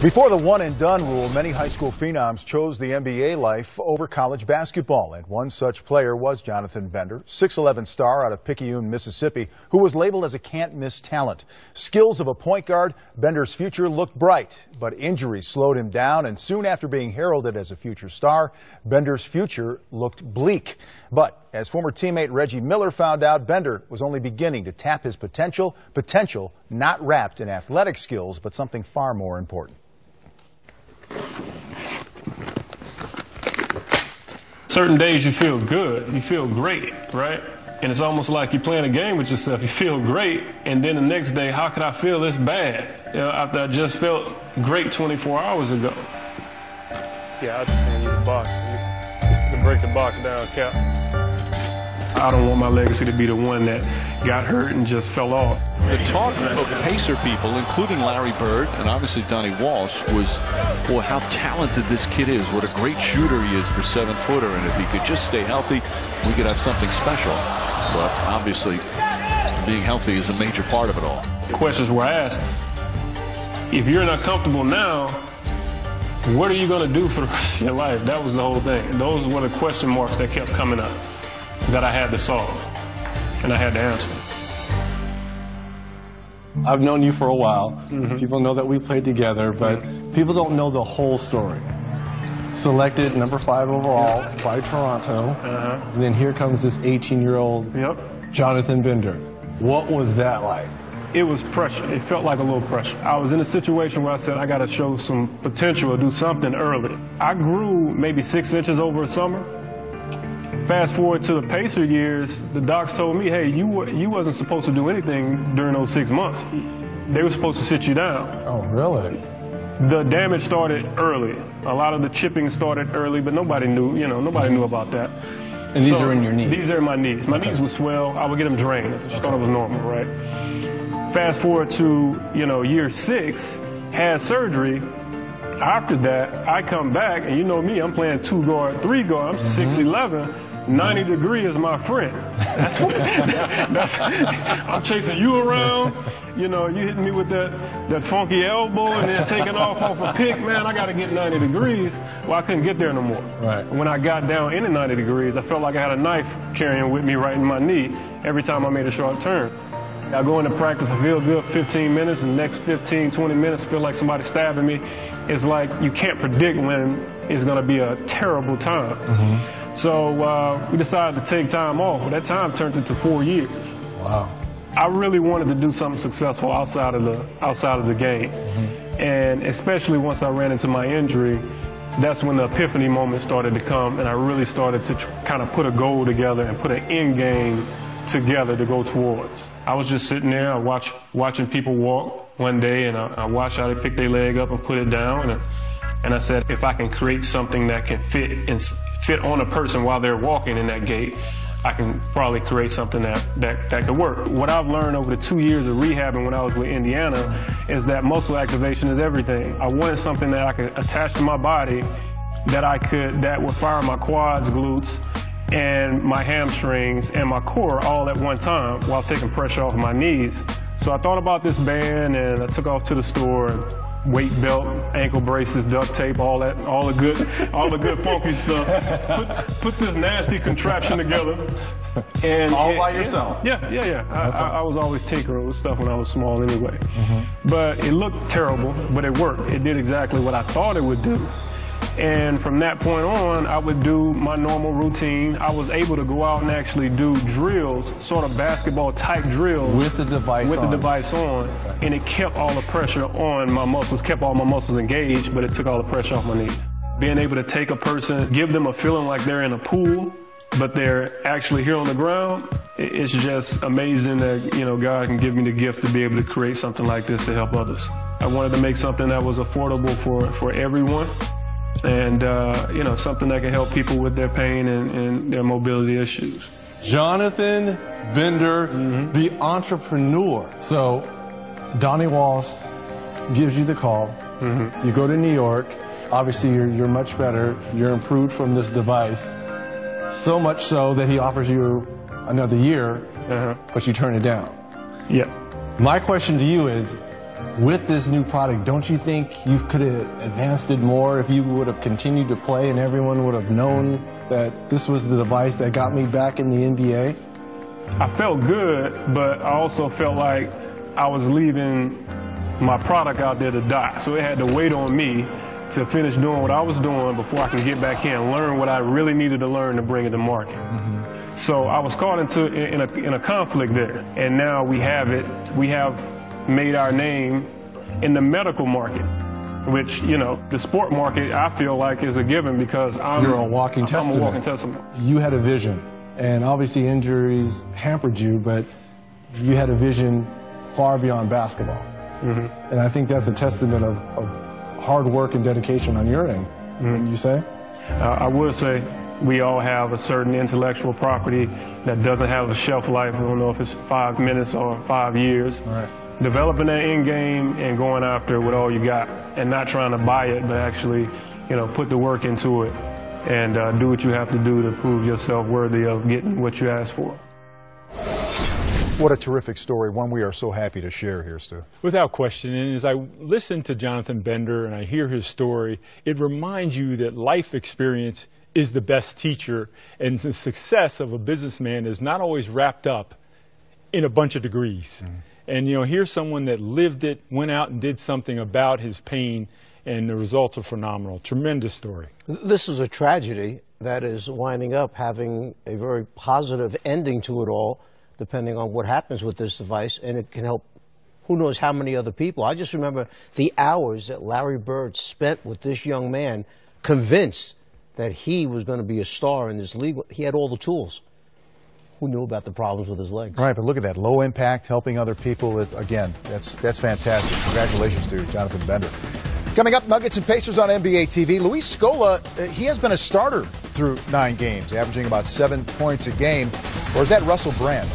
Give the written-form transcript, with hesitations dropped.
Before the one-and-done rule, many high school phenoms chose the NBA life over college basketball, and one such player was Jonathan Bender, 6'11" star out of Picayune, Mississippi, who was labeled as a can't-miss talent. Skills of a point guard, Bender's future looked bright, but injuries slowed him down, and soon after being heralded as a future star, Bender's future looked bleak. But as former teammate Reggie Miller found out, Bender was only beginning to tap his potential not wrapped in athletic skills, but something far more important. Certain days you feel good, you feel great, right? And it's almost like you're playing a game with yourself. You feel great, and then the next day, how could I feel this bad? You know, after I just felt great 24 hours ago. Yeah, I just hand you the box. You can break the box down, Cap. I don't want my legacy to be the one that got hurt and just fell off. The talk of Pacer people, including Larry Bird and obviously Donnie Walsh, was, boy, how talented this kid is. What a great shooter he is for 7-footer. And if he could just stay healthy, we could have something special. But obviously, being healthy is a major part of it all. Questions were asked. If you're not comfortable now, what are you going to do for the rest of your life? That was the whole thing. Those were the question marks that kept coming up that I had to solve, and I had to answer. I've known you for a while. People know that we played together, but people don't know the whole story. Selected number 5 overall by Toronto, and then here comes this 18-year-old Jonathan Bender. What was that like? It was pressure. It felt like a little pressure. I was in a situation where I said I got to show some potential or do something early. I grew maybe 6 inches over a summer. Fast forward to the Pacer years, the docs told me, hey, you wasn't supposed to do anything during those 6 months. They were supposed to sit you down. Oh, really? The damage started early. A lot of the chipping started early, but nobody knew, nobody knew about that. And these are in your knees? These are in my knees. My knees would swell. I would get them drained. I just thought it was normal, right? Fast forward to, year 6, had surgery. After that, I come back, and you know me, I'm playing 2 guard, 3 guard. I'm 6'11". 90 degree is my friend. I'm chasing you around. You hitting me with that funky elbow and then taking off a pick. Man, I got to get 90 degrees. Well, I couldn't get there no more. Right. When I got down into 90 degrees, I felt like I had a knife carrying with me right in my knee every time I made a short turn. I go into practice, I feel good 15 minutes, and the next 15, 20 minutes feel like somebody stabbing me. It's like you can't predict when it's going to be a terrible time. So we decided to take time off. Well, that time turned into 4 years. Wow. I really wanted to do something successful outside of the game. And especially once I ran into my injury, that's when the epiphany moment started to come, and I really started to kind of put a goal together and put an end game together to go towards. I was just sitting there, watching people walk one day, and I watched how they pick their leg up and put it down, and I said, if I can create something that can fit on a person while they're walking in that gait, I can probably create something that could work. What I've learned over the 2 years of rehabbing when I was with Indiana is that muscle activation is everything. I wanted something that I could attach to my body that would fire my quads, glutes, and my hamstrings and my core all at one time while taking pressure off my knees. So I thought about this band, and I took off to the store. Weight belt, ankle braces, duct tape, all the good funky stuff. Put this nasty contraption together. And all by yourself? Yeah. I was always tinkering with stuff when I was small anyway. But it looked terrible, but it worked. It did exactly what I thought it would do. And from that point on, I would do my normal routine. I was able to go out and actually do drills, sort of basketball-type drills. With the device on. And it kept all the pressure on my muscles, kept all my muscles engaged, but it took all the pressure off my knees. Being able to take a person, give them a feeling like they're in a pool, but they're actually here on the ground, it's just amazing that, God can give me the gift to be able to create something like this to help others. I wanted to make something that was affordable for everyone. And, something that can help people with their pain and their mobility issues. Jonathan Bender, the entrepreneur. So, Donnie Walsh gives you the call. You go to New York. Obviously, you're much better. You're improved from this device. So much so that he offers you another year, but you turn it down. Yeah. My question to you is, with this new product, don't you think you could have advanced it more if you would have continued to play and everyone would have known that this was the device that got me back in the NBA? I felt good, but I also felt like I was leaving my product out there to die. So it had to wait on me to finish doing what I was doing before I can get back here and learn what I really needed to learn to bring it to market. So I was caught in a conflict there, and now we have it. We have made our name in the medical market, which, you know, the sport market, I feel like is a given because You're a walking testament. I'm a walking testament. You had a vision, and obviously injuries hampered you, but you had a vision far beyond basketball. And I think that's a testament of hard work and dedication on your end, wouldn't you say? I would say we all have a certain intellectual property that doesn't have a shelf life. I don't know if it's 5 minutes or 5 years. Developing that end game and going after it with all you got, and not trying to buy it, but actually, you know, put the work into it and do what you have to do to prove yourself worthy of getting what you asked for. What a terrific story, one we are so happy to share here, Stu. Without question, and as I listen to Jonathan Bender and I hear his story, it reminds you that life experience is the best teacher, and the success of a businessman is not always wrapped up in a bunch of degrees. And, you know, here's someone that lived it, went out and did something about his pain, and the results are phenomenal. Tremendous story. This is a tragedy that is winding up having a very positive ending to it all, depending on what happens with this device, and it can help who knows how many other people. I just remember the hours that Larry Bird spent with this young man, convinced that he was going to be a star in this league. He had all the tools. Who knew about the problems with his legs? Right, but look at that, low impact, helping other people. Again, that's fantastic. Congratulations to Jonathan Bender. Coming up, Nuggets and Pacers on NBA TV. Luis Scola, he has been a starter through 9 games, averaging about 7 points a game. Or is that Russell Brand?